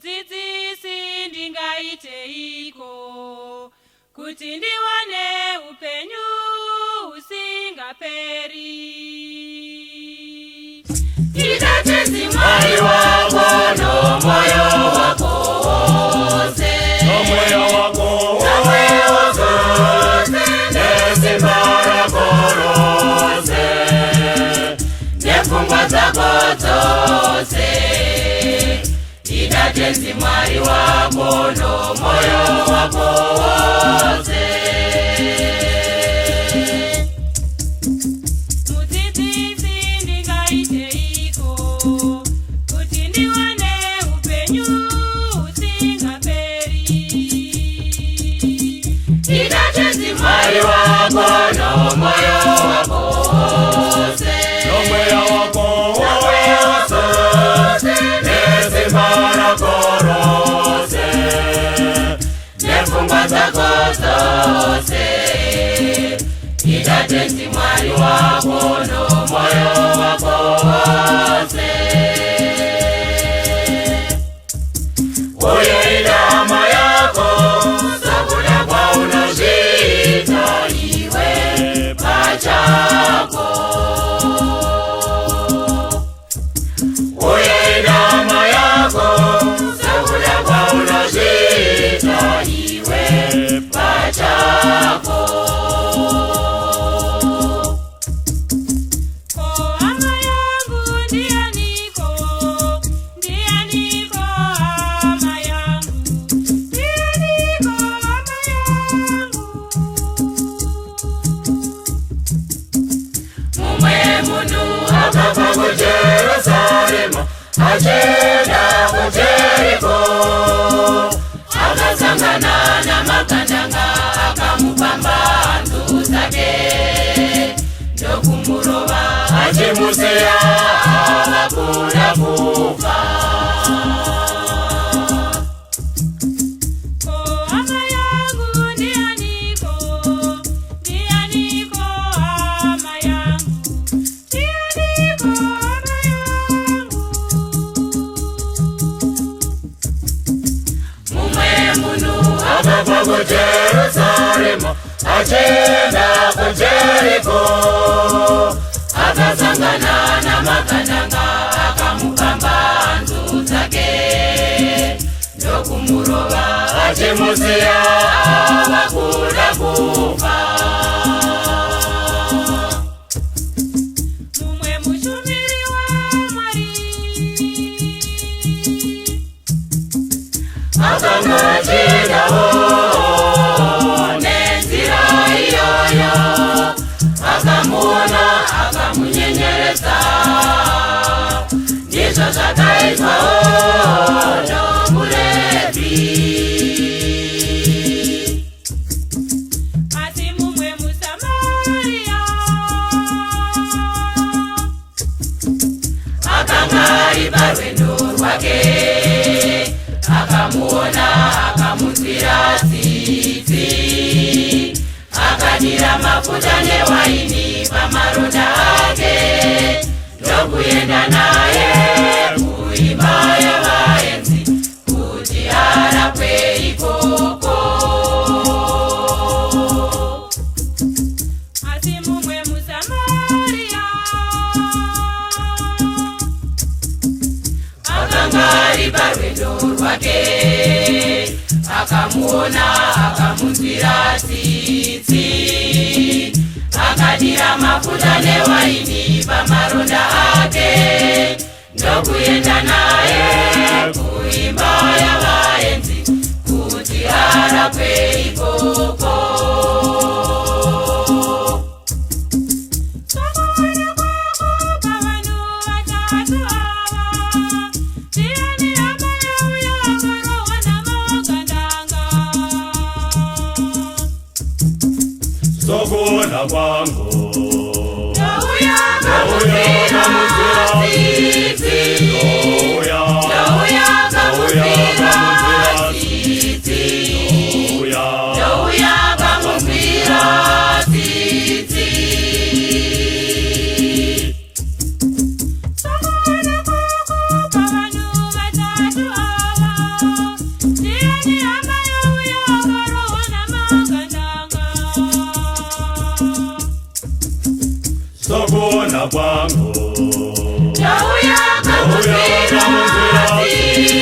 Mudzidzisi ndingaiteiko kuti ndiwane upenyu usingaperi? Idatezi Mwari wako nomoyo wako wose, nomoyo wako wose, nesimba rako rose, nepfungwa dzako dzose. Idatezi Mwari wako nomoyo wako wose. Mudzidzisi ndingaiteiko kuti ndiwane upenyu usingaperi? Idatezi Mwari wako nomoyo wako wose, nomoyo wako wose, nesimba rako rose, nepfungwa dzako dzose. Idatezi Mwari wako nomoyo wako wose. uye inama yako Sabuda kwaunozviita iwe pachako. uye inama yako Sabuda kwaunozviita iwe pachako. Ko hama yangu ndianiko, ndianiko hama yangu, ndianiko hama yangu. Mumwe munhu akabva kuJerusarema achenda kuJeriko, akasangana namakandanga akamupamba hanzu dzake ndokumurova achimusiya akakuda kufa. Ko hama yangu ndianiko, ndianiko hama yangu, ndianiko hama yangu. Mumwe munhu akabva kuJerusarema achenda kuJeriko, akasangana namakandanga akamupamba hanzu dzake ndokumurova achimusiya akakuda kufa. Mumwe mushumiri waMwari akangochidawo nenzira iyoyo, akamuona akamunyenyeredza. Ndizvo zvakaitwawo nomuRevhi. Asi mumwe muSamaria akanga ari parwendo rwake, akamuona akamunzwira tsitsi, akadira mafuta newaini pamaronda ake ndokuenda naye kuimba yavaenzi kuti arapwe ikoko. Asi mumwe muSamaria akanga ari parwendo rwake, akamuona akamunzwira tsitsi, akadira mafuta newaini pamaronda ake ndokuenda naye kuimba yavaenzi kuti arapwe ikoko. Pavanhu vatatu ava, ndiani hama yauya akarohwa namakandanga? sokuona kwangu Ndauya namunzira kamunzira tsitsi, ndauya kamunzira tsitsi, ndauya kamunzira tsitsi. Pavanhu vatatu ava, sokuona kwangu Jauya kamunzira titi